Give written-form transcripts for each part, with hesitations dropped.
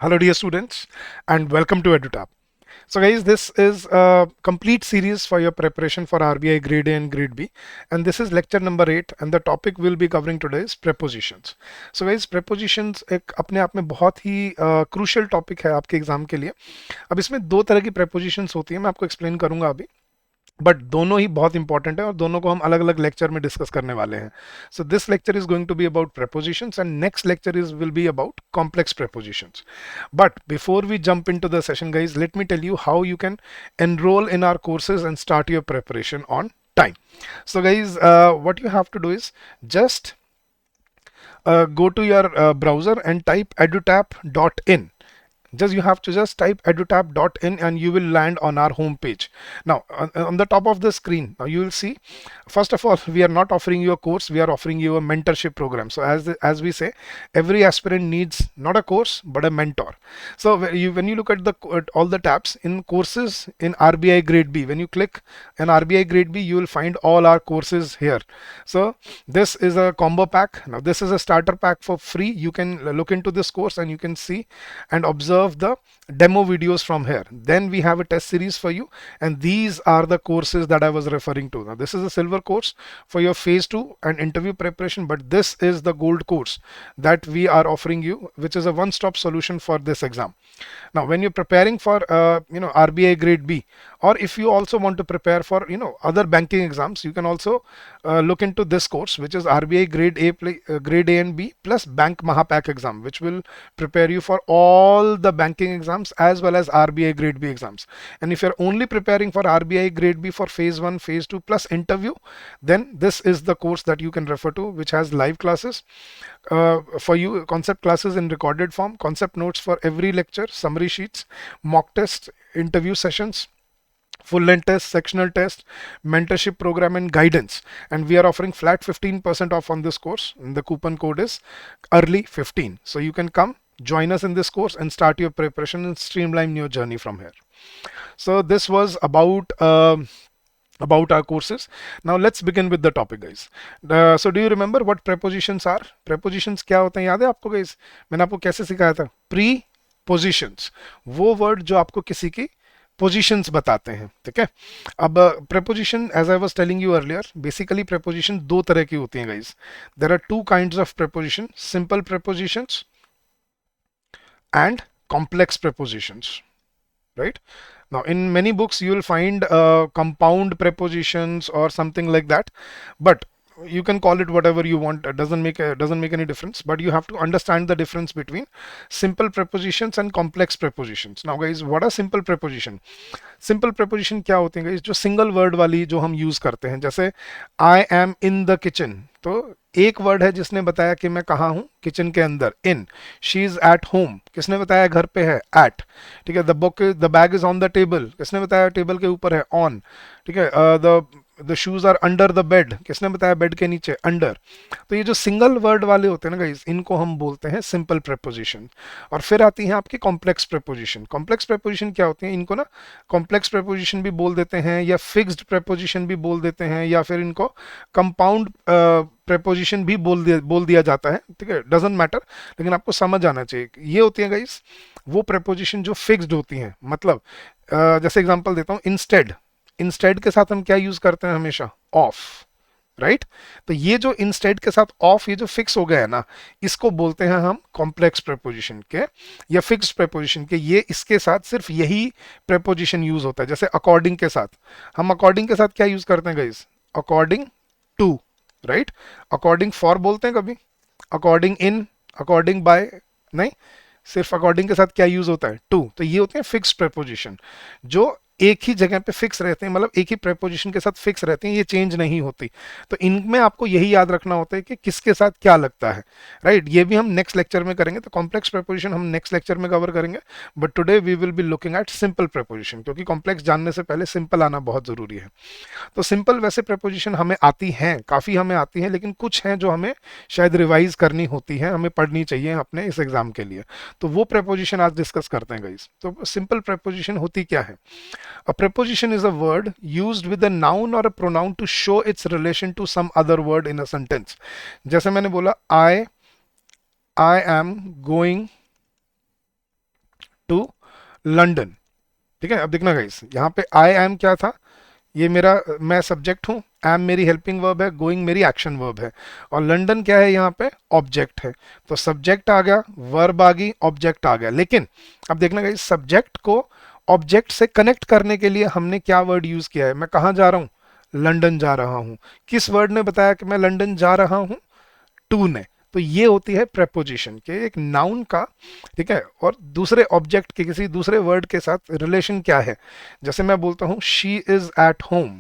Hello, dear students, and welcome to EduTap. So, guys, this is a complete series for your preparation for RBI Grade A and Grade B, and this is lecture number 8. And the topic we'll be covering today is prepositions. So, guys, prepositions एक अपने आप में बहुत ही crucial topic है आपके exam के लिए. अब इसमें दो तरह की prepositions होती हैं, मैं आपको एक्सप्लेन करूंगा अभी. बट दोनों ही बहुत इंपॉर्टेंट है और दोनों को हम अलग अलग लेक्चर में डिस्कस करने वाले हैं. So this lecture is going to be about prepositions and next lecture is will be about complex prepositions. But before we jump into the session, guys, let me tell you how you can enroll in our courses and start your preparation on time. So, guys, what you have to do is just go to your browser and type edutap.in. Just you have to just type edutap.in and you will land on our home page. Now on the top of the screen, now you will see, first of all, we are not offering you a course, we are offering you a mentorship program. So as we say, every aspirant needs not a course but a mentor. So when you look at the at all the tabs in courses in RBI grade B, when you click an RBI grade B, you will find all our courses here. So this is a combo pack. Now this is a starter pack for free. You can look into this course and you can see and observe the demo videos from here. Then we have a test series for you, and these are the courses that I was referring to. Now this is a silver course for your phase 2 and interview preparation, but this is the gold course that we are offering you, which is a one-stop solution for this exam. Now when you're preparing for RBI grade B, or if you also want to prepare for other banking exams, you can also look into this course, which is RBI grade A and B plus Bank Mahapak exam, which will prepare you for all the banking exams as well as RBI grade B exams. And if you're only preparing for RBI grade B for phase 1, phase 2 plus interview, then this is the course that you can refer to, which has live classes for you, concept classes in recorded form, concept notes for every lecture, summary sheets, mock tests, interview sessions, full length test, sectional test, mentorship program, and guidance. And we are offering flat 15% off on this course. And the coupon code is early15. So you can come join us in this course and start your preparation and streamline your journey from here. So this was about our courses. Now let's begin with the topic, guys. So do you remember what prepositions are? Prepositions क्या होते हैं, याद है आपको guys? मैंने आपको कैसे सिखाया था? Prepositions, वो वर्ड जो आपको किसी की पोजीशंस बताते हैं. ठीक है. अब preposition, as I was telling you earlier, basically preposition दो तरह की होती हैं, guys. There are two kinds of preposition: simple prepositions and complex prepositions, right? Now in many books you will find compound prepositions or something like that, but you can call it whatever you want. It doesn't make any difference, but you have to understand the difference between simple prepositions and complex prepositions. Now guys, what are simple preposition? Simple preposition क्या होते हैं, जो single word वाली जो हम use करते हैं, जैसे I M in the kitchen. तो एक वर्ड है जिसने बताया कि मैं कहाँ हूँ, किचन के अंदर, in. She is at home, किसने बताया घर पे है, एट. ठीक है. The bag is on the table, किसने बताया टेबल के ऊपर है, ऑन. ठीक है. The shoes are under the bed, किसने बताया बेड के नीचे, अंडर. तो ये जो सिंगल वर्ड वाले होते हैं ना गाइस, इनको हम बोलते हैं सिंपल प्रेपोजिशन. और फिर आती है आपकी कॉम्प्लेक्स प्रेपोजिशन. कॉम्प्लेक्स प्रेपोजिशन क्या होती है, इनको ना कॉम्प्लेक्स प्रेपोजिशन भी बोल देते हैं, या फिक्स्ड प्रेपोजिशन भी बोल देते हैं, या फिर इनको कंपाउंड प्रेपोजिशन भी बोल दिया जाता है. ठीक है. डजेंट मैटर, लेकिन आपको समझ आना चाहिए. ये होती है गाइस वो प्रेपोजिशन जो फिक्स्ड होती हैं. मतलब जैसे एग्जांपल देता हूँ, इंस्टेड. इंस्टेड के साथ हम क्या यूज करते हैं हमेशा, ऑफ. राइट. तो ये जो इंस्टेड के साथ ऑफ, ये जो फिक्स हो गया है ना, इसको बोलते हैं हम कॉम्प्लेक्स प्रेपोजिशन के या फिक्स प्रेपोजिशन के. ये इसके साथ सिर्फ यही प्रेपोजिशन यूज होता है. जैसे अकॉर्डिंग के साथ, हम अकॉर्डिंग के साथ क्या यूज करते हैं guys, according to. Right. According for बोलते हैं कभी, अकॉर्डिंग इन, अकॉर्डिंग बाय नहीं. सिर्फ अकॉर्डिंग के साथ क्या यूज होता है, टू. तो ये होते हैं फिक्स प्रेपोजिशन, जो एक ही जगह पे फिक्स रहते हैं, मतलब एक ही प्रेपोजिशन के साथ फिक्स रहते हैं, ये चेंज नहीं होती. तो इनमें आपको यही याद रखना होता है कि किसके साथ क्या लगता है. राइट. ये भी हम नेक्स्ट लेक्चर में करेंगे. तो कॉम्प्लेक्स प्रेपोजिशन हम नेक्स्ट लेक्चर में कवर करेंगे, but today we will be looking at simple preposition, क्योंकि कॉम्प्लेक्स जानने से पहले सिंपल आना बहुत जरूरी है. तो सिंपल वैसे प्रेपोजिशन हमें आती हैं, काफ़ी हमें आती हैं, लेकिन कुछ हैं जो हमें शायद रिवाइज करनी होती हैं, हमें पढ़नी चाहिए अपने इस एग्जाम के लिए. तो वो प्रेपोजिशन आज डिस्कस करते हैं गाइस. तो सिंपल प्रेपोजिशन होती क्या है? A preposition is a word used with a noun or a pronoun to show its relation to some other word in a sentence. जैसे मैंने बोला, I am going to London. ठीक है, अब देखना गाइस, यहाँ पे आई एम क्या था, ये मेरा मैं सब्जेक्ट हूँ, एम मेरी हेल्पिंग वर्ब है, गोइंग मेरी एक्शन वर्ब है, और लंदन क्या है यहाँ पे, ऑब्जेक्ट है। तो सब्जेक्ट आ गया, वर्ब आ गई, ऑब्जेक्ट आ गया। लेकिन अब देखना गाइस, सब्जेक्ट को ऑब्जेक्ट से कनेक्ट करने के लिए हमने क्या वर्ड यूज किया है, मैं कहाँ जा रहा हूँ, लंदन जा रहा हूँ। किस वर्ड ने बताया कि मैं लंदन जा रहा हूँ, टू ने। तो ये होती है प्रेपोजिशन के एक नाउन का, ठीक है, और दूसरे ऑब्जेक्ट के किसी दूसरे वर्ड के साथ रिलेशन क्या है। जैसे मैं बोलता हूँ शी इज एट होम,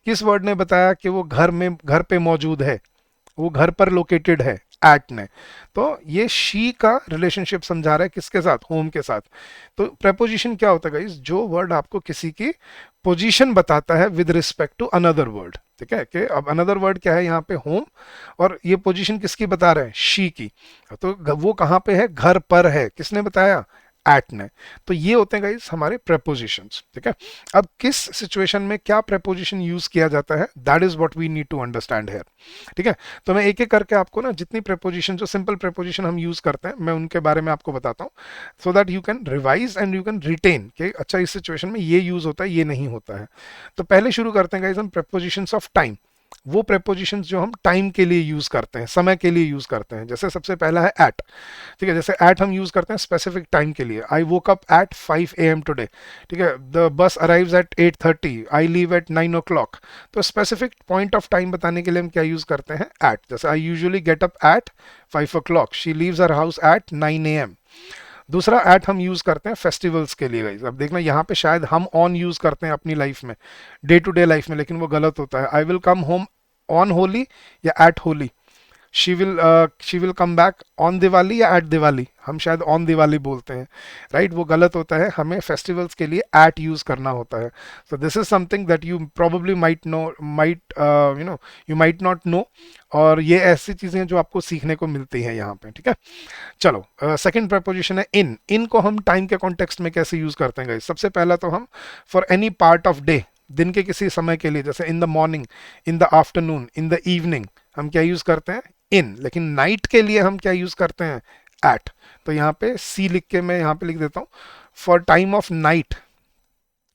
किस वर्ड ने बताया कि वो घर पे मौजूद है, वो घर पर लोकेटेड है, एट ने। तो ये शी का रिलेशनशिप समझा रहा है किसके साथ, होम के साथ। तो प्रेपोजिशन क्या होता है गाइस, जो वर्ड आपको किसी की पोजीशन बताता है with respect to another word. ठीक है, कि अब अनदर वर्ड क्या है यहाँ पे, होम, और ये पोजीशन किसकी बता रहे हैं, शी की। तो वो कहाँ पे है, घर पर है, किसने बताया, एट ने। तो ये होते हैं गाइस हमारे प्रेपोजिशंस। ठीक है, अब किस सिचुएशन में क्या प्रेपोजिशन यूज किया जाता है, that is what we need to understand here. ठीक है, तो मैं एक एक करके आपको ना जितनी प्रेपोजिशन, जो सिंपल प्रेपोजिशन हम यूज करते हैं, मैं उनके बारे में आपको बताता हूँ, so that you can revise and you can retain कि अच्छा इस सिचुएशन में ये यूज होता है, ये नहीं होता है। तो पहले शुरू करते हैं गाइस हम प्रेपोजिशंस ऑफ टाइम, वो प्रेपोजिशंस जो हम टाइम के लिए यूज करते हैं, समय के लिए यूज करते हैं। जैसे सबसे पहला है एट। ठीक है, जैसे एट हम यूज करते हैं स्पेसिफिक टाइम के लिए, I woke up at 5 AM today. ठीक है, the bus arrives at 8:30, I leave at 9 o'clock। तो स्पेसिफिक पॉइंट ऑफ टाइम बताने के लिए हम क्या यूज करते हैं, एट। जैसे I usually get up at 5 o'clock, she leaves her house at 9 AM। दूसरा एट हम यूज करते हैं फेस्टिवल्स के लिए गाइस। अब देखना यहाँ पे शायद हम ऑन यूज करते हैं अपनी लाइफ में, डे टू डे लाइफ में, लेकिन वो गलत होता है। I will come home on Holi या at Holi, she will come back on Diwali या एट दिवाली, हम शायद ऑन दिवाली बोलते हैं, राइट, वो गलत होता है, हमें फेस्टिवल्स के लिए एट यूज करना होता है। So this is something that you probably might know, might you know, you might not know, और ये ऐसी चीजें हैं जो आपको सीखने को मिलती हैं यहाँ पे। ठीक है, चलो सेकंड प्रपोजिशन है इन। इन को हम टाइम के कॉन्टेक्स्ट में कैसे यूज करते हैं गाइस, सबसे पहला तो हम for any part of day, दिन के किसी समय के लिए, जैसे इन the morning, in the afternoon, in the evening, हम क्या यूज करते हैं, इन। लेकिन नाइट के लिए हम क्या यूज करते हैं, एट। तो यहाँ पे सी लिख के मैं यहाँ पे लिख देता हूँ, फॉर टाइम ऑफ नाइट,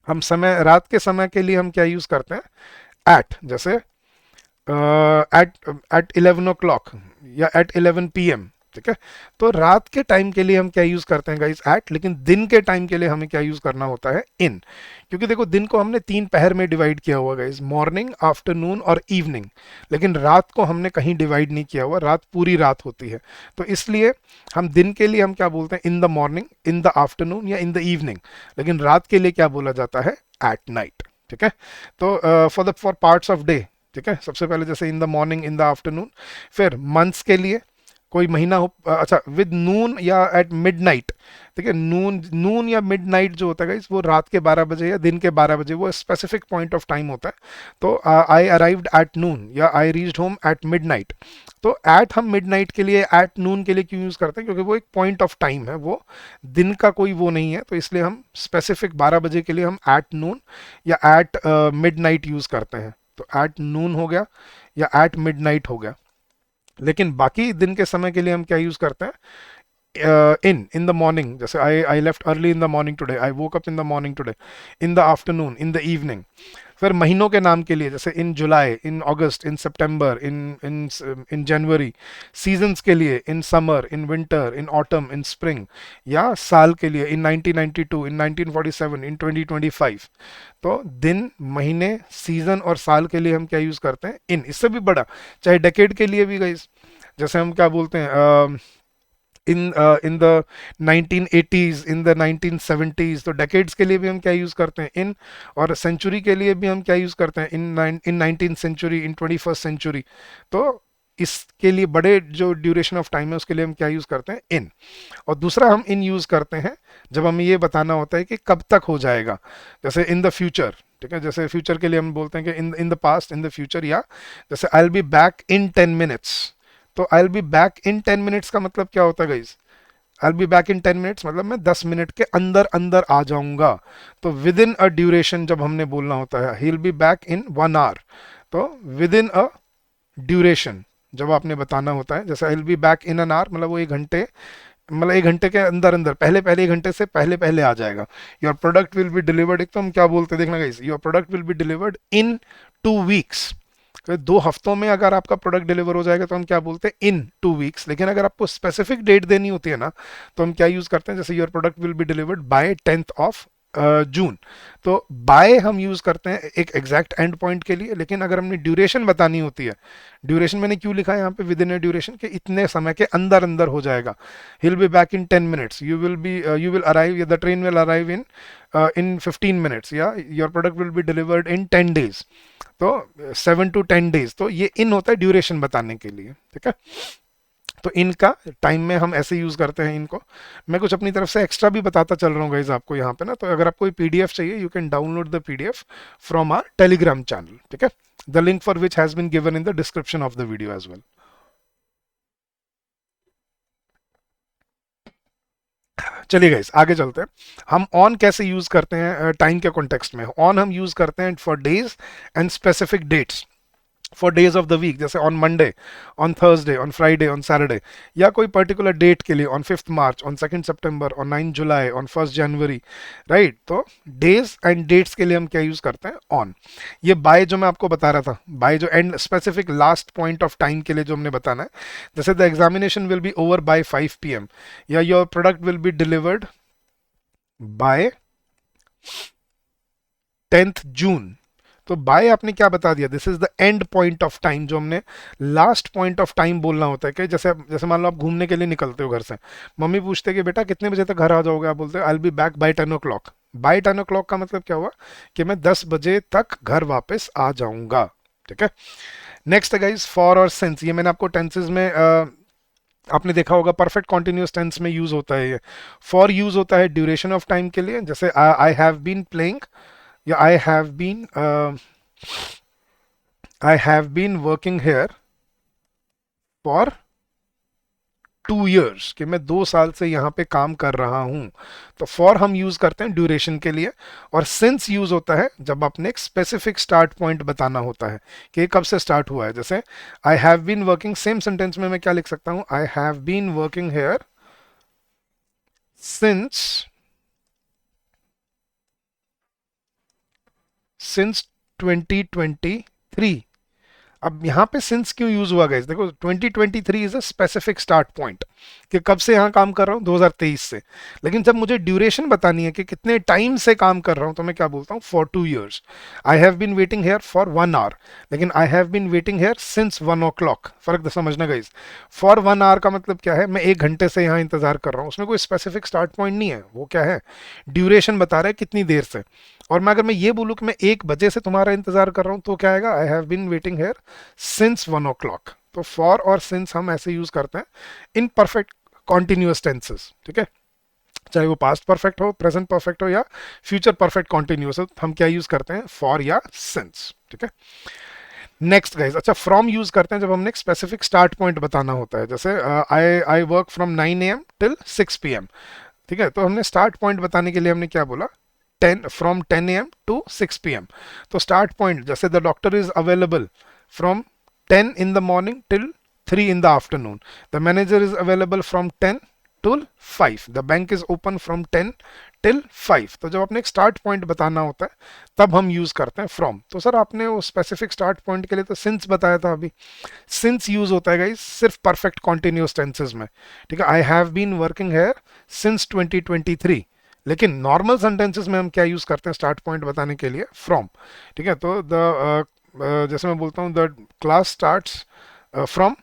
हम समय, रात के समय के लिए हम क्या यूज करते हैं, एट। जैसे एट एट 11 o'clock या एट 11 PM। ठीक है, तो रात के टाइम के लिए हम क्या यूज करते हैं गाइस, एट। लेकिन दिन के टाइम के लिए हमें क्या यूज करना होता है, इन। क्योंकि देखो दिन को हमने 3 पहर में डिवाइड किया हुआ गाइस, मॉर्निंग, आफ्टरनून और इवनिंग। लेकिन रात को हमने कहीं डिवाइड नहीं किया हुआ, रात पूरी रात होती है। तो इसलिए हम दिन के लिए हम क्या बोलते हैं, इन the morning, in the afternoon या इन द इवनिंग। लेकिन रात के लिए क्या बोला जाता है, एट नाइट। ठीक है, तो फॉर पार्ट्स ऑफ डे, ठीक है, सबसे पहले जैसे इन the morning, in the afternoon. फिर मंथ्स के लिए, कोई महीना हो, अच्छा, विद नून या एट मिडनाइट। ठीक है, नून या मिडनाइट जो होता है गाइस, वो रात के 12 बजे या दिन के 12 बजे, वो स्पेसिफिक पॉइंट ऑफ टाइम होता है। तो आई अराइव्ड एट नून या I reached home at midnight. तो एट हम मिडनाइट के लिए, एट नून के लिए क्यों यूज करते हैं, क्योंकि वो एक पॉइंट ऑफ टाइम है, वो दिन का कोई वो नहीं है। तो इसलिए हम स्पेसिफिक 12 बजे के लिए हम एट नून या एट मिडनाइट यूज करते हैं। तो एट नून हो गया या एट मिडनाइट हो गया। लेकिन बाकी दिन के समय के लिए हम क्या यूज करते हैं, इन द मॉर्निंग। जैसे I left early in the morning today, I woke up in the morning today, in the afternoon, in the evening. फिर महीनों के नाम के लिए, जैसे इन जुलाई, इन अगस्त, इन सितंबर, इन इन इन जनवरी। सीजन्स के लिए, in summer, in winter, in autumn, in spring. या साल के लिए, इन 1992, इन 1947, इन 2025। तो दिन, महीने, सीजन और साल के लिए हम क्या यूज करते हैं, इन। इससे भी बड़ा, चाहे डेकेड के लिए भी गाइस, जैसे हम क्या बोलते हैं, in the 1980s, in the 1970s। तो डेकेड्स के लिए भी हम क्या यूज करते हैं, इन। और सेंचुरी के लिए भी हम क्या यूज करते हैं, इन 19th सेंचुरी, इन 21st सेंचुरी। तो इसके लिए बड़े जो ड्यूरेशन ऑफ टाइम है उसके लिए हम क्या यूज करते हैं, इन। और दूसरा हम इन यूज करते हैं जब हमें ये बताना होता है कि कब तक हो जाएगा, जैसे इन द फ्यूचर। ठीक है, जैसे फ्यूचर के लिए हम बोलते हैं कि in the past, in the future. या जैसे आई will be back in 10 minutes। तो आई will be back in 10 minutes का मतलब क्या होता है guys, I will be back in 10 minutes मतलब मैं 10 मिनट के अंदर अंदर आ जाऊंगा। तो विद इन अ ड्यूरेशन जब हमने बोलना होता है, ही will be back in 1 hour। तो विद इन अ ड्यूरेशन जब आपने बताना होता है, जैसे आई will be back in an hour मतलब वो 1 घंटे मतलब 1 घंटे के अंदर अंदर, पहले पहले 1 घंटे से पहले पहले आ जाएगा। Your product will be delivered, एक तो हम क्या बोलते हैं देखना guys, your product will be delivered in 2 weeks. 2 हफ्तों में अगर आपका प्रोडक्ट डिलीवर हो जाएगा तो हम क्या बोलते हैं, इन 2 वीक्स। लेकिन अगर आपको स्पेसिफिक डेट देनी होती है ना, तो हम क्या यूज करते हैं, जैसे your product will be delivered by 10th of June, तो बाय हम यूज करते हैं एक एग्जैक्ट एंड पॉइंट के लिए। लेकिन अगर हमने ड्यूरेशन बतानी होती है, ड्यूरेशन मैंने क्यों लिखा है यहाँ पे विद इन ए ड्यूरेशन, के इतने समय के अंदर अंदर हो जाएगा। He will be back in 10 minutes, you will arrive, या the train will arrive in 15 minutes, या your product will be delivered in 10 days. तो 7 to 10 डेज, तो ये इन होता है ड्यूरेशन बताने के लिए, ठीक है। तो इनका टाइम में हम ऐसे यूज करते हैं इनको। मैं कुछ अपनी तरफ से एक्स्ट्रा भी बताता चल रहा हूँ गाइज आपको यहाँ पे ना, तो अगर आपको पीडीएफ चाहिए, you can download the PDF from our Telegram channel, ठीक है। The link for which has been given in the description of the video as well. चलिए गाइस आगे चलते हैं। हम ऑन कैसे यूज करते हैं टाइम के कॉन्टेक्स्ट में। ऑन हम यूज करते हैं for days and specific dates, for days of the week, जैसे on Monday, on Thursday, on Friday, on Saturday, या कोई पर्टिकुलर डेट के लिए, on 5th March, on 2nd September, on 9th July, on 1st January, right. तो days and dates के लिए हम क्या यूज करते हैं, ऑन। ये बाय जो मैं आपको बता रहा था, बाय जो and specific last point of time के लिए जो हमने बताना है, जैसे the examination will be over by 5 PM, या your product will be delivered by 10th जून। तो बाय आपने क्या बता दिया, this is the end point of time, जो हमने लास्ट पॉइंट ऑफ टाइम बोलना होता है। कि जैसे जैसे मान लो आप घूमने के लिए निकलते हो घर से, मम्मी पूछते कि बेटा कितने बजे तक घर आ जाओगे, आप बोलते हो I will be back by 10 o'clock। By 10 o'clock का मतलब क्या हुआ, कि मैं 10 बजे तक घर वापस आ जाऊंगा, ठीक है। नेक्स्ट है गाइस फॉर और सिंस। ये मैंने आपको टेंसेज में आपने देखा होगा, परफेक्ट कॉन्टिन्यूस टेंस में यूज होता है ये। फॉर यूज होता है ड्यूरेशन ऑफ टाइम के लिए, जैसे आई हैव बीन प्लेइंग, या I have been working here for 2 years, कि मैं 2 साल से यहाँ पे काम कर रहा हूँ। तो फॉर हम यूज करते हैं ड्यूरेशन के लिए, और सिंस यूज होता है जब आपने एक स्पेसिफिक स्टार्ट पॉइंट बताना होता है कि कब से स्टार्ट हुआ है। जैसे I have been working, same sentence में मैं क्या लिख सकता हूँ, I have been working here since 2023। अब यहाँ पे सिंस क्यों यूज हुआ गाइस, देखो 2023 is a specific start point, कि कब से यहाँ काम कर रहा हूँ, 2023 से। लेकिन जब मुझे ड्यूरेशन बतानी है कि कितने टाइम से काम कर रहा हूँ, तो मैं क्या बोलता हूँ, for 2 years। I have been waiting here for 1 hour, लेकिन I have been waiting here since 1 o'clock। फर्क तो समझना गाइस, फॉर 1 hour का मतलब क्या है, मैं 1 घंटे से यहाँ इंतजार कर रहा हूँ, उसमें कोई स्पेसिफिक स्टार्ट पॉइंट नहीं है, वो क्या है, ड्यूरेशन बता रहा है कितनी देर से। और मैं अगर मैं ये बोलूँ कि मैं 1 बजे से तुम्हारा इंतजार कर रहा हूँ, तो क्या आएगा, I have been waiting here since 1 o'clock। तो फॉर और सिंस हम ऐसे यूज करते हैं इन परफेक्ट कॉन्टिन्यूअस टेंसेस, ठीक है। चाहे वो पास्ट परफेक्ट हो, प्रेजेंट परफेक्ट हो, या फ्यूचर परफेक्ट कॉन्टिन्यूअस हो, हम क्या यूज करते हैं, फॉर या सिंस, ठीक है। नेक्स्ट गाइस, अच्छा फ्रॉम यूज करते हैं जब हमने एक स्पेसिफिक स्टार्ट पॉइंट बताना होता है। जैसे I work from 9 AM till 6 PM, ठीक है। तो हमने स्टार्ट पॉइंट बताने के लिए हमने क्या बोला, 10 to 6 PM। तो स्टार्ट पॉइंट, जैसे the doctor is available from 10 in the morning till 3 in the afternoon, the manager is available from 10 till 5, the bank is open from 10 till 5। तो जब आपने एक स्टार्ट पॉइंट बताना होता है, तब हम यूज करते हैं फ्रॉम। तो सर आपने वो स्पेसिफिक स्टार्ट पॉइंट के लिए तो सिंस बताया था अभी, सिंस यूज होता है गाइस सिर्फ परफेक्ट कॉन्टिन्यूअस टेंसेस में, ठीक है। I have been working here since 2023। लेकिन नॉर्मल सेंटेंसेस में हम क्या यूज करते हैं स्टार्ट पॉइंट बताने के लिए, फ्रॉम, ठीक है। तो जैसे मैं बोलता हूँ the class starts from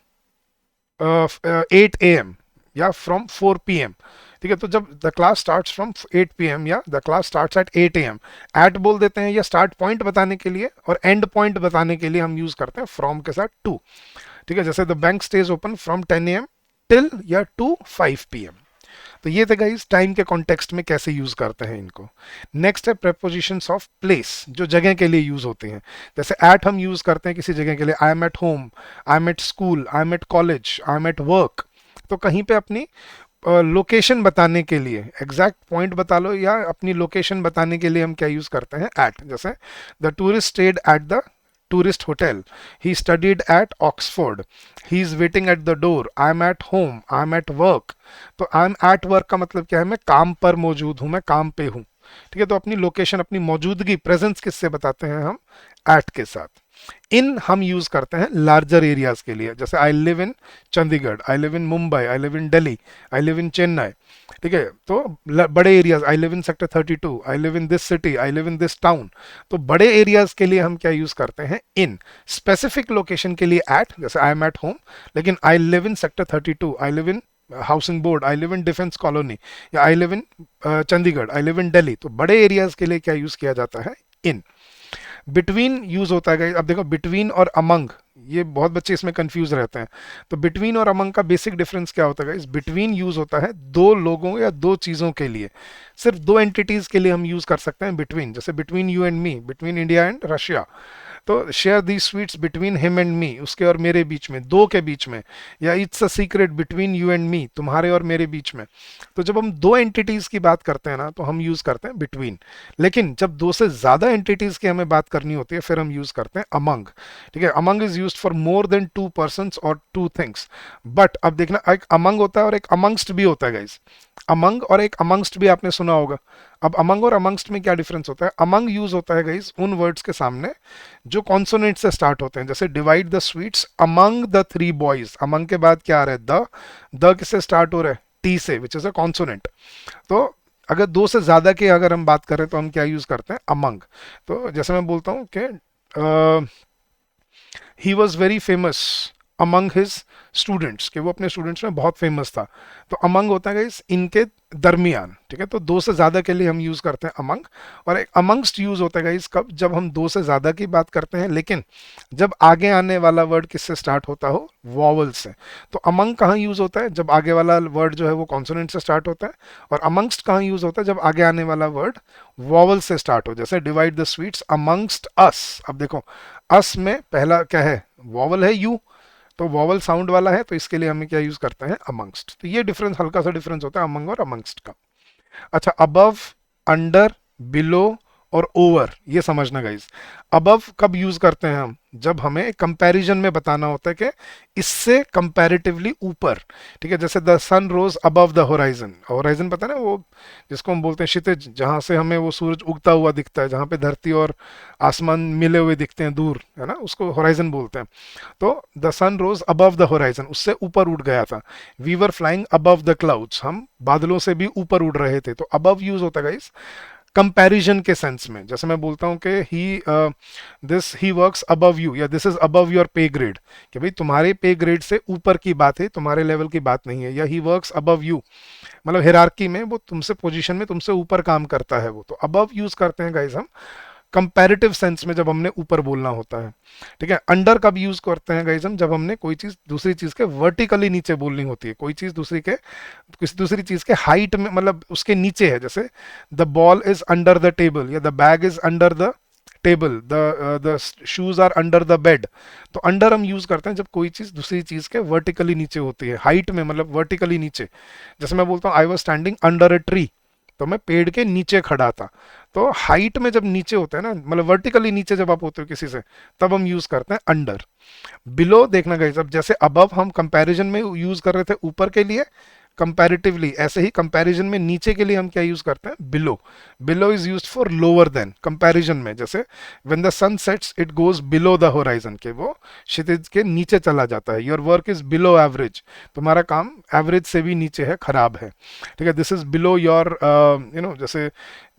8 AM, या फ्रॉम 4 PM, ठीक है। तो जब the class starts from 8 PM, या the class starts at 8 AM, at बोल देते हैं या स्टार्ट पॉइंट बताने के लिए, और एंड पॉइंट बताने के लिए हम यूज करते हैं फ्रॉम के साथ टू, ठीक है। जैसे the bank stage open from 10 AM till या टू 5 PM। तो ये थे गाइस टाइम के कॉन्टेक्स्ट में कैसे यूज करते हैं इनको। नेक्स्ट है प्रेपोजिशंस ऑफ प्लेस, जो जगह के लिए यूज होते हैं। जैसे एट हम यूज करते हैं किसी जगह के लिए, I am at home, I M at school, I M at college, I M at work. तो कहीं पे अपनी लोकेशन बताने के लिए, एग्जैक्ट पॉइंट बता लो या अपनी लोकेशन बताने के लिए हम क्या यूज करते हैं, एट। जैसे the tourist stayed at the tourist hotel. He studied at Oxford. He is waiting at the door. I am at home. I am at work. तो आई एम एट वर्क का मतलब क्या है, मैं काम पर मौजूद हूं, मैं काम पे हूं। ठीक है, तो अपनी लोकेशन, अपनी मौजूदगी, प्रेजेंस किससे बताते हैं हम? एट के साथ। इन हम यूज करते हैं लार्जर एरियाज के लिए, जैसे आई live in Chandigarh, I live in Mumbai, I live in Delhi, I live इन चेन्नई। ठीक है, तो बड़े areas, I live in sector 32, I live in this city, I live in this town. तो बड़े एरियाज के लिए हम क्या यूज करते हैं? इन। स्पेसिफिक लोकेशन के लिए एट, जैसे आई एम एट होम, लेकिन I live in sector 32, I live in housing board, I live in defence colony, या I live in Chandigarh, I live in Delhi. तो बड़े एरियाज के लिए क्या यूज किया जाता है? इन। बिटवीन यूज होता है guys। अब देखो बिटवीन और अमंग, ये बहुत बच्चे इसमें कंफ्यूज रहते हैं। तो बिटवीन और अमंग का बेसिक डिफरेंस क्या होता है गाइस? बिटवीन यूज होता है दो लोगों या दो चीजों के लिए, सिर्फ दो एंटिटीज के लिए हम यूज कर सकते हैं बिटवीन। जैसे between you and me, between India and Russia. तो share the sweets between him and me, उसके और मेरे बीच में, दो के बीच में। या it's a secret between you and मी, तुम्हारे और मेरे बीच में। तो जब हम दो एंटिटीज की बात करते हैं ना, तो हम यूज करते हैं बिटवीन। लेकिन जब दो से ज्यादा एंटिटीज की हमें बात करनी होती है, फिर हम यूज करते हैं अमंग। ठीक है, among is used for more than two persons और टू थिंग्स। बट अब देखना, एक अमंग होता है और एक अमंगस्ट भी होता है गाइस। अमंग और एक अमंगस्ट भी आपने सुना होगा। अब अमंग और अमंगस्ट में क्या डिफरेंस होता है? अमंग यूज होता है गाइस उन वर्ड्स के सामने जो कॉन्सोनेंट से स्टार्ट होते हैं, जैसे divide the sweets among the three boys. Among के बाद क्या आ रहा है? द किससे स्टार्ट हो रहा है? टी से, विच इज अ कॉन्सोनेंट। तो अगर दो से ज्यादा की अगर हम बात करें तो हम क्या यूज करते हैं? अमंग। तो जैसे मैं बोलता हूँ कि he was very famous among his students, कि वो अपने स्टूडेंट्स में बहुत फेमस था। तो अमंग होता है गाइस इनके दरमियान। ठीक है, तो दो से ज्यादा के लिए हम यूज करते हैं अमंग। और एक अमंगस्ट यूज होता है गाइस कब? जब हम दो से ज्यादा की बात करते हैं, लेकिन जब आगे आने वाला वर्ड किससे स्टार्ट होता हो? वॉवल से। तो अमंग कहाँ यूज होता है? जब आगे वाला वर्ड जो है वो कॉन्सोनेंट से स्टार्ट होता है। और अमंगस्ट कहाँ यूज होता है? जब आगे आने वाला वर्ड वॉवल से स्टार्ट हो। जैसे डिवाइड द स्वीट्स अमंगस्ट अस। अब देखो, अस में पहला क्या है? वॉवल है यू, तो वॉवल साउंड वाला है, तो इसके लिए हमें क्या यूज करते हैं? अमंगस्ट। तो ये डिफरेंस, हल्का सा डिफरेंस होता है अमंग और अमंगस्ट का। अच्छा, अबव, अंडर, बिलो और ओवर, ये समझना गाइस। अबव कब यूज करते हैं हम? जब हमें कंपैरिजन में बताना होता है कि इससे कंपैरेटिवली ऊपर। ठीक है, जैसे the sun rose above the horizon. Horizon पता है ना, वो जिसको हम बोलते हैं क्षितिज, जहां से हमें वो सूरज उगता हुआ दिखता है, जहां पे धरती और आसमान मिले हुए दिखते हैं दूर, है ना, उसको होराइजन बोलते हैं। तो the sun rose above the horizon, उससे ऊपर उठ गया था। We were flying above the clouds, हम बादलों से भी ऊपर उड़ रहे थे। तो अबव यूज होता है गाइस कंपैरिजन के सेंस में। जैसे मैं बोलता हूँ कि ही वर्क्स अबव यू, या this is above your pay grade, कि भाई तुम्हारे पे ग्रेड से ऊपर की बात है, तुम्हारे लेवल की बात नहीं है। या ही वर्क्स अबव यू, मतलब हिरार्की में वो तुमसे पोजीशन में तुमसे ऊपर काम करता है वो। तो अबव यूज करते हैं गाइस हम कंपैरेटिव सेंस में, जब हमने ऊपर बोलना होता है। ठीक है, अंडर कब यूज करते हैं गाइस हम? जब हमने कोई चीज दूसरी चीज के वर्टिकली नीचे बोलनी होती है। कोई चीज दूसरी के, किसी दूसरी चीज के हाइट में, मतलब उसके नीचे है। जैसे the ball is under the table, या the bag is under the table, the shoes are under the bed. तो अंडर हम यूज करते हैं जब कोई चीज दूसरी चीज के वर्टिकली नीचे होती है, हाइट में, मतलब वर्टिकली नीचे। जैसे मैं बोलता हूँ I was standing under a tree, तो मैं पेड़ के नीचे खड़ा था। तो हाइट में जब नीचे होता है ना, मतलब वर्टिकली नीचे जब आप होते हो किसी से, तब हम यूज करते हैं अंडर। बिलो देखना गाइस, अब जैसे अबव हम कंपैरिजन में यूज कर रहे थे ऊपर के लिए कंपैरेटिवली, ऐसे ही कंपैरिजन में नीचे के लिए हम क्या यूज करते हैं? Below. Below is used for lower than comparison में। जैसे when the sun sets it goes below the horizon, के वो क्षितिज के नीचे चला जाता है। Your work is below average, तुम्हारा काम एवरेज से भी नीचे है, खराब है। ठीक है, दिस इज बिलो योर जैसे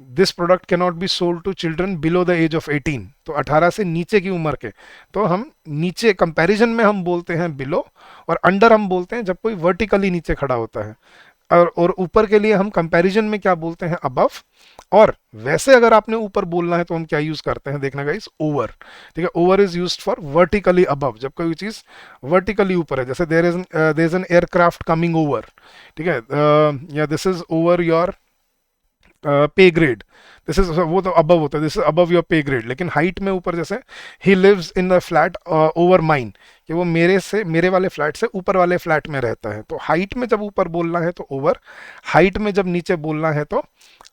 this product can not be sold to children below the as of 18, तो 18 से नीचे की उम्र के। तो हम नीचे कंपैरिजन में हम बोलते हैं बिलो, और अंडर हम बोलते हैं जब कोई वर्टिकली नीचे खड़ा होता है। और ऊपर के लिए हम कंपैरिजन में क्या बोलते हैं? अबव। और वैसे अगर आपने ऊपर बोलना है तो हम क्या यूज करते हैं? देखना गाइस, ओवर। ठीक है, over is used for vertically above, जब कोई चीज वर्टिकली ऊपर है। जैसे there is an aircraft coming over. ठीक है, या this is over your pay grade, this is, वो तो अबव होता है, this is above your pay grade. लेकिन हाइट में ऊपर, जैसे he lives in the flat over mine, कि वो मेरे वाले फ्लैट से ऊपर वाले फ्लैट में रहता है। तो हाइट में जब ऊपर बोलना है तो ओवर, हाइट में जब नीचे बोलना है तो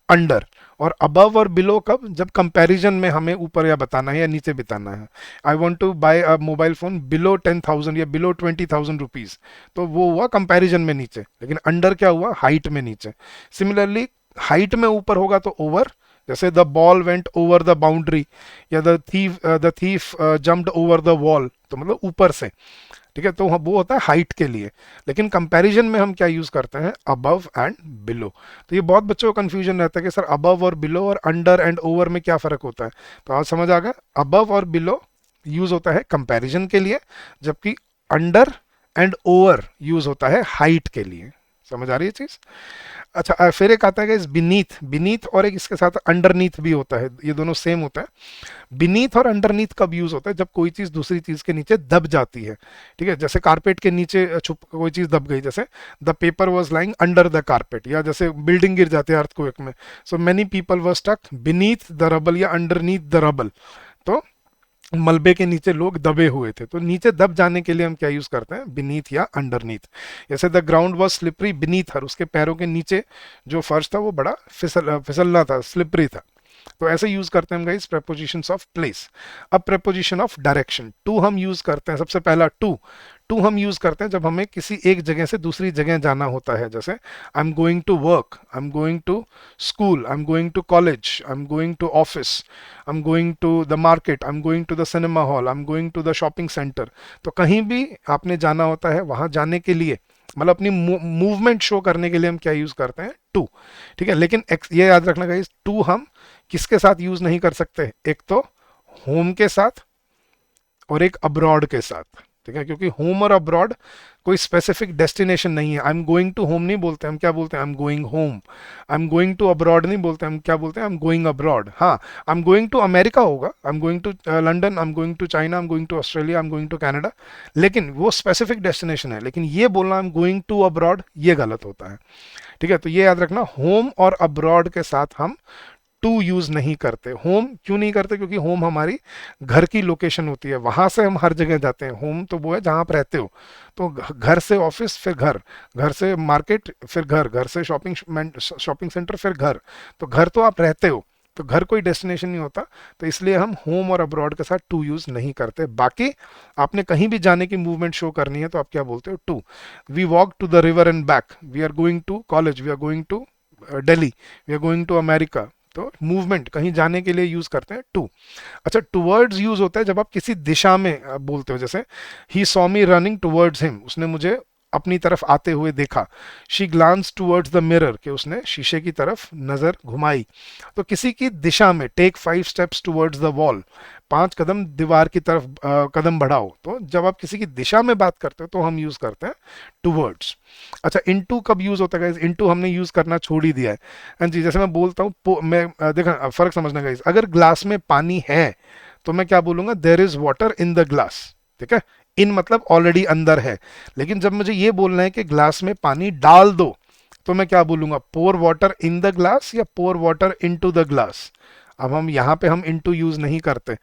अंडर। और अबव और बिलो कब, जब कंपैरिजन में हमें ऊपर या बताना है या नीचे बताना है। I want to buy a mobile phone below 10,000 या बिलो 20,000 रुपीज, तो वो हुआ कंपैरिजन में नीचे, लेकिन अंडर क्या हुआ, हाइट में नीचे। सिमिलरली हाइट में ऊपर होगा तो ओवर, जैसे the ball went over the boundary, या the thief jumped over the wall, तो मतलब ऊपर से। ठीक है, तो वो होता है हाइट के लिए। लेकिन कंपैरिजन में हम क्या यूज करते हैं, अबव एंड बिलो। तो ये बहुत बच्चों को कंफ्यूजन रहता है कि सर अबव और बिलो और अंडर एंड ओवर में क्या फर्क होता है। तो आज समझ आ गया, अबव और बिलो यूज होता है कंपैरिजन के लिए, जबकि अंडर एंड ओवर यूज होता है हाइट के लिए। समझ आ रही है चीज। अच्छा, फिर एक आता है बिनीथ। बिनीथ और एक इसके साथ अंडरनीथ भी होता है, ये दोनों सेम होता है। बिनीथ और अंडरनीथ कब यूज होता है, जब कोई चीज दूसरी चीज के नीचे दब जाती है। ठीक है, जैसे कारपेट के नीचे छुप कोई चीज दब गई, जैसे the paper was lying under the carpet, या जैसे बिल्डिंग गिर जाती है अर्थक्वेक में, so many people were stuck beneath the rubble or underneath the rubble. तो मलबे के नीचे लोग दबे हुए थे, तो नीचे दब जाने के लिए हम क्या यूज करते हैं, बिनीथ या अंडरनीथ। जैसे the ground was slippery beneath her, उसके पैरों के नीचे जो फर्श था वो बड़ा फिसलना था, स्लिपरी था। तो ऐसे यूज करते हैं हम गाइस प्रेपोजिशंस ऑफ प्लेस। अब प्रेपोजिशन ऑफ डायरेक्शन, टू हम यूज करते हैं। सबसे पहला टू, टू हम यूज करते हैं जब हमें किसी एक जगह से दूसरी जगह जाना होता है। जैसे I am going to work, I am going to school, I am going to college, I am going to office, I am going to the market, I am going to the cinema hall, I am going to the shopping centre. तो कहीं भी आपने जाना होता है, वहां जाने के लिए, मतलब अपनी मूवमेंट शो करने के लिए हम क्या यूज करते हैं, टू। ठीक है, लेकिन ये याद रखना गाइस, टू हम किसके साथ यूज नहीं कर सकते, एक तो होम के साथ और एक अब्रॉड के साथ। ठीक है, क्योंकि होम और अब्रॉड कोई स्पेसिफिक डेस्टिनेशन नहीं है। I am going to home नहीं बोलते, हम क्या बोलते हैं, I am going home. I am going to abroad नहीं बोलते, हम क्या बोलते हैं, आई एम गोइंग अब्रॉड। हाँ, I am going to America होगा, I am going to London, I am going to China, I am going to Australia, I am going to Canada, लेकिन वो स्पेसिफिक डेस्टिनेशन है। लेकिन ये बोलना I am going to abroad, ये गलत होता है। ठीक है, तो ये याद रखना, होम और अब्रॉड के साथ हम टू यूज नहीं करते। होम क्यों नहीं करते, क्योंकि होम हमारी घर की लोकेशन होती है, वहां से हम हर जगह जाते हैं। होम तो वो है जहां आप रहते हो। तो घर से ऑफिस फिर घर, घर से मार्केट फिर घर से शॉपिंग सेंटर फिर घर। तो घर तो आप रहते हो, तो घर कोई डेस्टिनेशन नहीं होता। तो इसलिए हम होम और अब्रॉड के साथ टू यूज नहीं करते। बाकी आपने कहीं भी जाने की मूवमेंट शो करनी है तो आप क्या बोलते हो, to. We walk to the river and back, we are going to college, we are going to Delhi, we are going to America. तो मूवमेंट कहीं जाने के लिए यूज करते हैं टू। अच्छा, टुवर्ड्स यूज होता है जब आप किसी दिशा में बोलते हो। जैसे he saw me running towards him, उसने मुझे अपनी तरफ आते हुए देखा। She glance towards the mirror, कि उसने शीशे की तरफ नजर घुमाई। तो किसी की दिशा में, take 5 steps towards the wall, 5 कदम दीवार की तरफ कदम बढ़ाओ। तो जब आप किसी की दिशा में बात करते हो तो हम यूज करते हैं टुवर्ड्स। अच्छा, इनटू कब यूज होता है गाइस, इनटू हमने यूज करना छोड़ ही दिया है। हाँ जी, जैसे मैं बोलता हूँ, मैं देखा फर्क समझना गाइस, अगर ग्लास में पानी है तो मैं क्या बोलूंगा, there is water in the glass. ठीक है, इन मतलब ऑलरेडी अंदर है। लेकिन जब मुझे ये बोलना है कि ग्लास में पानी डाल दो, तो मैं क्या बोलूंगा, pour water in the glass या pour water into the glass. अब हम यहाँ पे हम इनटू यूज नहीं करते।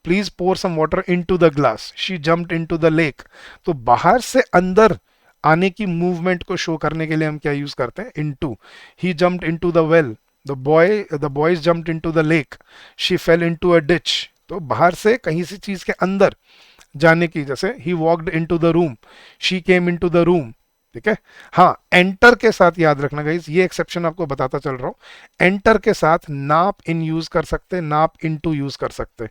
Please pour some water into the glass, she jumped into the lake. तो बाहर से अंदर आने की मूवमेंट को शो करने के लिए हम क्या यूज करते हैं, into. He jumped into the well, the boys jumped into the lake, she fail into a ditch. तो बाहर से कहीं सी चीज के अंदर जाने की, जैसे he walked into the room, she came into the room. ठीक है, हाँ, एंटर के साथ याद रखना गाइस, ये एक्सेप्शन आपको बताता चल रहा हूं। एंटर के साथ नाप इन यूज कर सकते, नाप इन टू यूज कर सकते,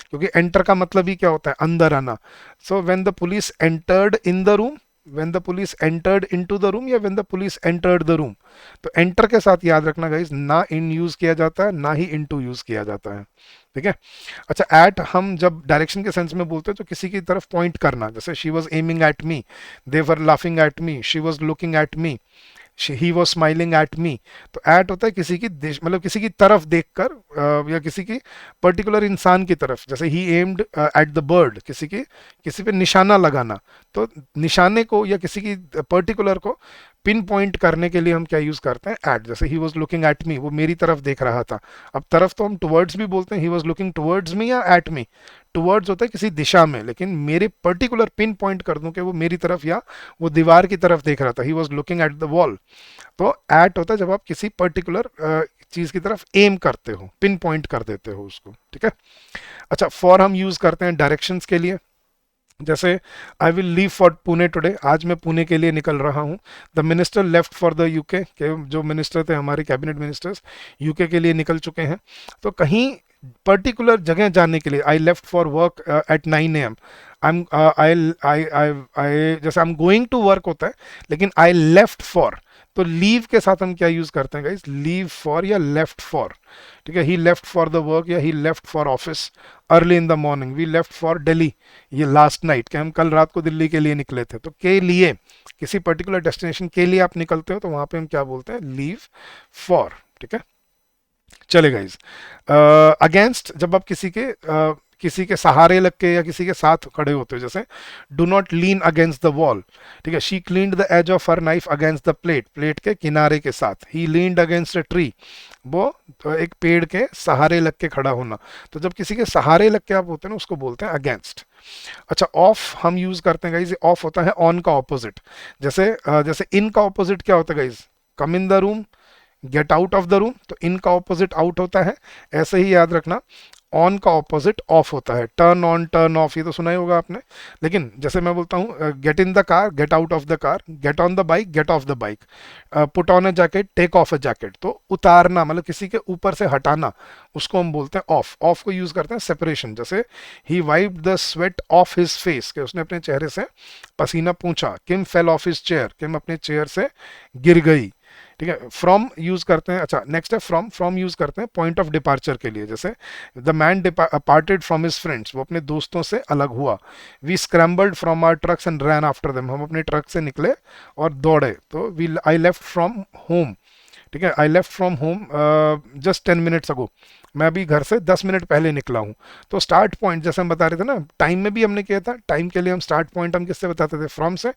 क्योंकि एंटर का मतलब ही क्या होता है, अंदर आना। So when the police entered in the room, when the police entered into the room, या when the police entered the room. तो एंटर के साथ याद रखना गाइस, ना इन यूज किया जाता है ना ही इन टू यूज किया जाता है। ठीक है। अच्छा, एट हम जब डायरेक्शन के सेंस में बोलते हैं तो किसी की तरफ पॉइंट करना, जैसे she was aiming at me, they were laughing at me, she was looking at me, he was smiling at me. तो एट होता है किसी की दिश, मतलब किसी की तरफ देखकर, या किसी की पर्टिकुलर इंसान की तरफ। जैसे ही एम्ड एट द बर्ड, किसी पे निशाना लगाना। तो निशाने को या किसी की पर्टिकुलर को पिन पॉइंट करने के लिए हम क्या यूज करते हैं, एट। जैसे he was looking at me, वो मेरी तरफ देख रहा था। अब तरफ तो हम टुवर्ड्स भी बोलते हैं, he was looking towards me या एट मी। टुवर्ड्स होता है किसी दिशा में, लेकिन मेरे पर्टिकुलर पिन पॉइंट कर दूं कि वो मेरी तरफ या वो दीवार की तरफ देख रहा था, he was looking at the wall. तो एट होता है जब आप किसी पर्टिकुलर चीज की तरफ एम करते हो, पिन पॉइंट कर देते हो उसको, ठीक है। अच्छा, फॉर हम यूज करते हैं डायरेक्शंस के लिए। जैसे I will leave for Pune today, आज मैं पुणे के लिए निकल रहा हूँ। The minister left for the UK, के जो मिनिस्टर थे हमारे कैबिनेट मिनिस्टर्स यूके के लिए निकल चुके हैं। तो कहीं पर्टिकुलर जगह जाने के लिए, I left for work at 9 AM। I am I जैसे I am going to work होता है, लेकिन आई लेफ्ट फॉर, तो लीव के साथ हम क्या यूज करते हैं गाइस, लीव फॉर या लेफ्ट फॉर, ठीक है। He left for the work या he left for office early in the morning. We left for Delhi, ये लास्ट नाइट, कि हम कल रात को दिल्ली के लिए निकले थे। तो के लिए, किसी पर्टिकुलर डेस्टिनेशन के लिए आप निकलते हो तो वहां पे हम क्या बोलते हैं, लीव फॉर, ठीक है। चले गाइज, अगेंस्ट, जब आप किसी के सहारे लग के या किसी के साथ खड़े होते हो, जैसे do not lean against the wall, ठीक है। She cleaned the as of her knife against the plate, plate के किनारे के साथ। He leaned against a tree, वो एक पेड़ के सहारे लग के खड़ा होना। तो जब किसी के सहारे लग के आप होते हैं ना, उसको बोलते हैं अगेंस्ट। अच्छा, ऑफ हम यूज करते हैं गाइज, ऑफ होता है ऑन का ऑपोजिट। जैसे इन का ऑपोजिट क्या होता है guys, come in the room, gate out of the room. तो इन का ऑपोजिट आउट होता है। ऐसे ही याद रखना, ऑन का ऑपोजिट ऑफ होता है। टर्न ऑन, टर्न ऑफ, ये तो सुना ही होगा आपने। लेकिन जैसे मैं बोलता हूँ, get in the car, get out of the car, get on the bike, get off the bike, put on a jacket, take off a jacket. तो उतारना मतलब किसी के ऊपर से हटाना, उसको हम बोलते हैं ऑफ। ऑफ को यूज करते हैं सेपरेशन। जैसे he wiped the sweat off his face, कि उसने अपने चेहरे से पसीना पूंछा। Kim fell off his chair, Kim अपने चेयर से गिर गई, ठीक है। फ्रॉम यूज करते हैं। अच्छा, नेक्स्ट है फ्रॉम। फ्रॉम यूज करते हैं पॉइंट ऑफ डिपार्चर के लिए। जैसे the man parted from his friends, वो अपने दोस्तों से अलग हुआ। We scrambled from our trucks and ran after them, हम अपने ट्रक से निकले और दौड़े। तो we I left from home, ठीक है। I left from home just 10 minutes ago, मैं अभी घर से 10 मिनट पहले निकला हूँ। तो स्टार्ट पॉइंट, जैसे हम बता रहे थे ना, टाइम में भी हमने किया था, टाइम के लिए हम स्टार्ट पॉइंट हम किससे बताते थे, फ्रॉम से।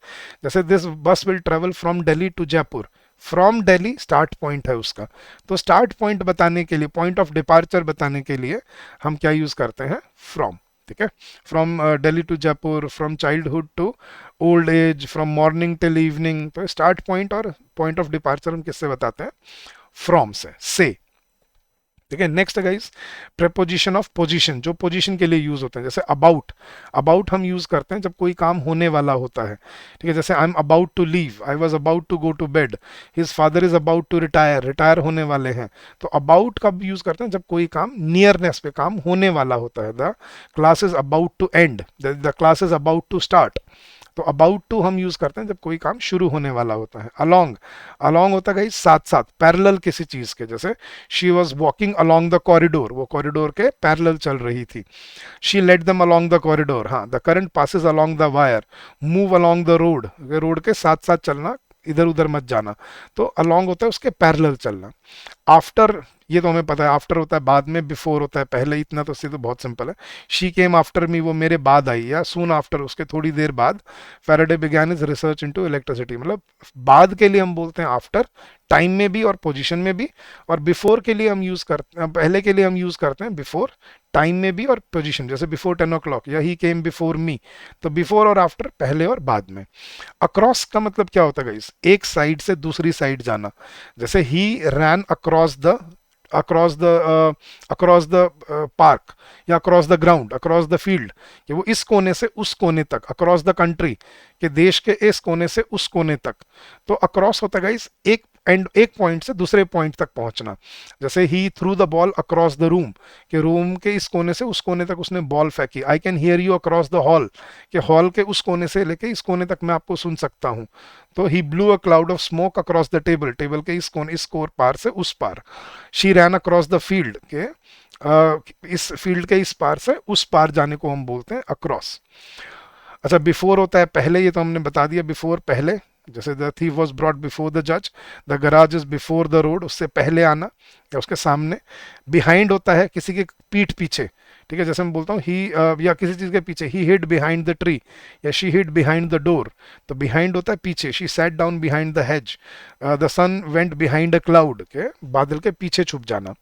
जैसे this bus will travel from Delhi to Jaipur, from Delhi start point है उसका। तो स्टार्ट पॉइंट बताने के लिए, पॉइंट ऑफ डिपार्चर बताने के लिए हम क्या यूज करते हैं, फ्रॉम, ठीक है। From Delhi to Jaipur, from childhood to old age, from morning till evening. तो स्टार्ट पॉइंट और पॉइंट ऑफ डिपार्चर हम किससे बताते हैं, फ्रॉम से, ठीक है। नेक्स्ट है गाइस, प्रेपोजिशन ऑफ पोजीशन, जो पोजीशन के लिए यूज होते हैं। जैसे अबाउट, अबाउट हम यूज करते हैं जब कोई काम होने वाला होता है, ठीक है। जैसे I am about to leave, I was about to go to bed, his father is about to retire, retire होने वाले हैं। तो अबाउट कब यूज करते हैं, जब कोई काम नियरनेस पे, काम होने वाला होता है। The class is about to end, the class is about to start. तो अबाउट टू हम यूज करते हैं जब कोई काम शुरू होने वाला होता है। अलोंग, अलोंग होता है साथ साथ, पैरेलल किसी चीज के। जैसे she was walking along the corridor, वो कॉरिडोर के पैरेलल चल रही थी। She led them along the corridor, हाँ। The current passes along the wire, move along the road, road के साथ साथ चलना, इधर उधर मत जाना। तो अलोंग होता है उसके पैरेलल चलना। आफ्टर, ये तो हमें पता है, आफ्टर होता है बाद में, बिफोर होता है पहले। इतना तो सीधे बहुत सिंपल है। शी केम आफ्टर मी, वो मेरे बाद आई, या सून आफ्टर, उसके थोड़ी देर बाद। Faraday began is research into electricity, मतलब बाद के लिए हम बोलते हैं आफ्टर, टाइम में भी और पोजीशन में भी। और बिफोर के लिए हम यूज करते हैं, पहले के लिए हम यूज करते हैं बिफोर, टाइम में भी और पोजीशन। जैसे बिफोर 10 o'clock, या ही केम बिफोर मी। तो बिफोर और आफ्टर, पहले और बाद में। अक्रॉस का मतलब क्या होता है गाइस, एक साइड से दूसरी साइड जाना। जैसे ही रैन अक्रॉस द पार्क, या across the ground, across the field, कि वो इस कोने से उस कोने तक, अक्रॉस द कंट्री, कि देश के इस कोने से उस कोने तक। तो अक्रॉस होता है गाइस एक पॉइंट से दूसरे पॉइंट तक पहुंचना। जैसे he threw the ball across the room, कि रूम के इस कोने से उस कोने तक उसने बॉल फेंकी। I can hear you across the hall, कि हॉल के उस कोने से लेके इस कोने तक मैं आपको सुन सकता हूं। तो he blew a cloud of smoke across the table, table के इस कोने, इस कोर पार से उस पार। She ran across the field, के इस फील्ड के इस पार से उस पार जाने को हम बोलते हैं अक्रॉस। अच्छा, बिफोर होता है पहले, ये तो हमने बता दिया, बिफोर पहले। जैसे the thief was brought before the जज, the garage is before the road, उससे पहले आना या उसके सामने। बिहाइंड होता है किसी के पीठ पीछे, ठीक है, जैसे मैं बोलता हूँ ही या किसी चीज के पीछे, he hid behind the tree या she hid behind the door, तो बिहाइंड होता है पीछे, she sat down behind the hedge, the sun went behind a cloud के, बादल के पीछे छुप जाना।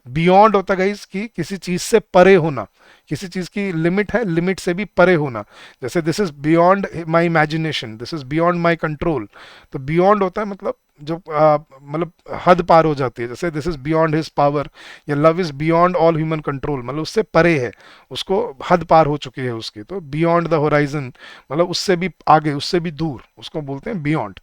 बियॉन्ड होता है गाइस कि किसी चीज से परे होना, किसी चीज की लिमिट है, लिमिट से भी परे होना, जैसे this is beyond my imagination, this is beyond my control. तो बियॉन्ड होता है मतलब जो मतलब हद पार हो जाती है, जैसे this is beyond his power, या love is beyond all human control, मतलब उससे परे है, उसको हद पार हो चुकी है उसकी, तो बियॉन्ड द होराइजन मतलब उससे भी आगे, उससे भी दूर, उसको बोलते हैं बियॉन्ड।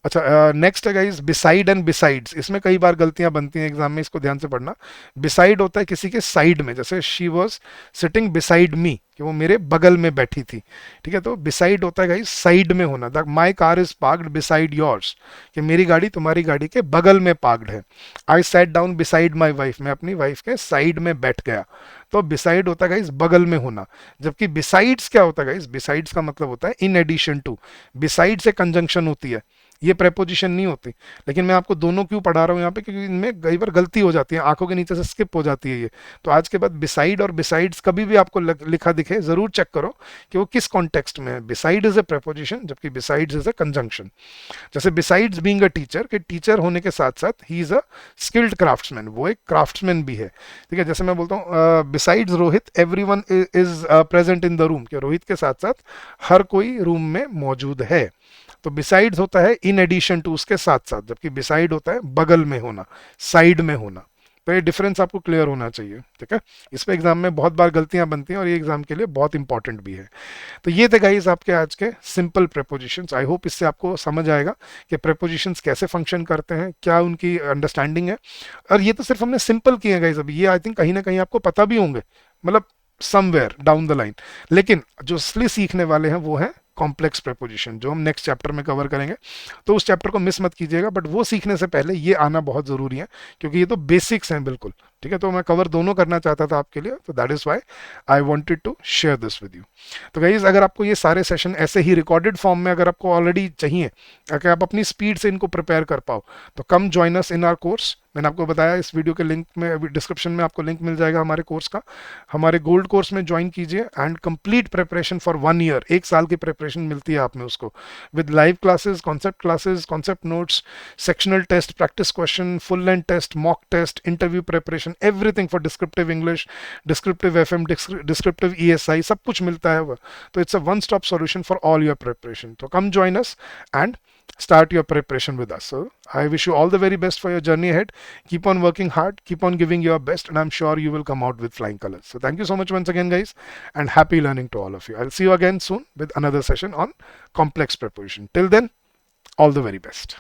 अच्छा, नेक्स्ट है गाइस बिसाइड एंड बिसाइड्स, इसमें कई बार गलतियां बनती हैं एग्जाम में, इसको ध्यान से पढ़ना। बिसाइड होता है किसी के साइड में, जैसे she was sitting beside me, कि वो मेरे बगल में बैठी थी, ठीक है। तो बिसाइड होता है गाइस साइड में होना, the my car is parked beside yours, कि मेरी गाड़ी तुम्हारी गाड़ी के बगल में पार्क्ड है। I sat down beside my wife, मैं अपनी वाइफ के साइड में बैठ गया। तो बिसाइड होता है गाइस बगल में होना, जबकि बिसाइड्स क्या होता है गाइस, बिसाइड्स का मतलब होता है इन एडिशन टू, बिसाइड से कंजंक्शन होती है, ये प्रेपोजिशन नहीं होती। लेकिन मैं आपको दोनों क्यों पढ़ा रहा हूँ यहाँ पे, क्योंकि इनमें कई बार गलती हो जाती है, आंखों के नीचे से स्किप हो जाती है ये। तो आज के बाद बिसाइड और बिसाइड्स कभी भी आपको लिखा दिखे, जरूर चेक करो कि वो किस कॉन्टेक्स्ट में है। बिसाइड इज ए प्रेपोजिशन, जबकि बिसाइड्स इज ए कंजंक्शन। जैसे बिसाइड्स बीइंग अ टीचर, कि टीचर होने के साथ साथ he is a skilled craftsman, वो एक क्राफ्ट्समैन भी है, ठीक है। जैसे मैं बोलता हूँ besides Rohit everyone is present in the room, कि रोहित के साथ साथ हर कोई रूम में मौजूद है। तो बिसाइड्स होता है इन एडिशन टू, उसके साथ साथ, जबकि बिसाइड होता है बगल में होना, साइड में होना। तो ये डिफरेंस आपको क्लियर होना चाहिए, ठीक है। इस पे एग्जाम में बहुत बार गलतियां बनती हैं और ये एग्जाम के लिए बहुत इंपॉर्टेंट भी है। तो ये थे गाइस आपके आज के सिंपल प्रेपोजिशंस। आई होप इससे आपको समझ आएगा कि प्रेपोजिशंस कैसे फंक्शन करते हैं, क्या उनकी अंडरस्टैंडिंग है। और ये तो सिर्फ हमने सिंपल किए हैं गाइस, अभी ये आई थिंक कहीं ना कहीं आपको पता भी होंगे, मतलब समवेयर डाउन द लाइन। लेकिन जो असली सीखने वाले हैं वो है कॉम्प्लेक्स प्रेपोजिशन, जो हम नेक्स्ट चैप्टर में कवर करेंगे। तो उस चैप्टर को मिस मत कीजिएगा, बट वो सीखने से पहले ये आना बहुत जरूरी है, क्योंकि ये तो बेसिक्स हैं बिल्कुल, ठीक है। तो मैं कवर दोनों करना चाहता था आपके लिए, तो that is why I wanted to share this with you. तो गाइज अगर आपको ये सारे सेशन ऐसे ही रिकॉर्डेड फॉर्म में अगर आपको ऑलरेडी चाहिए, अगर आप अपनी स्पीड से इनको प्रिपेयर कर पाओ, तो come join us in our course. मैंने आपको बताया इस वीडियो के लिंक में, डिस्क्रिप्शन में आपको लिंक मिल जाएगा हमारे कोर्स का। हमारे गोल्ड कोर्स में ज्वाइन कीजिए and complete preparation for 1 year, 1 साल की प्रिपरेशन मिलती है आप में उसको, with live classes, concept notes, sectional test, practice question, full length test, mock test, interview preparation, everything for descriptive English, descriptive FM, descriptive ESI, सब कुछ मिलता है वो। तो it's a one stop solution for all your preparation. तो come join us and start your preparation with us. So I wish you all the very best for your journey ahead. Keep on working hard, keep on giving your best, and I'm sure you will come out with flying colors. So thank you so much once again, guys, and happy learning to all of you. I'll see you again soon with another session on complex preposition. Till then, all the very best.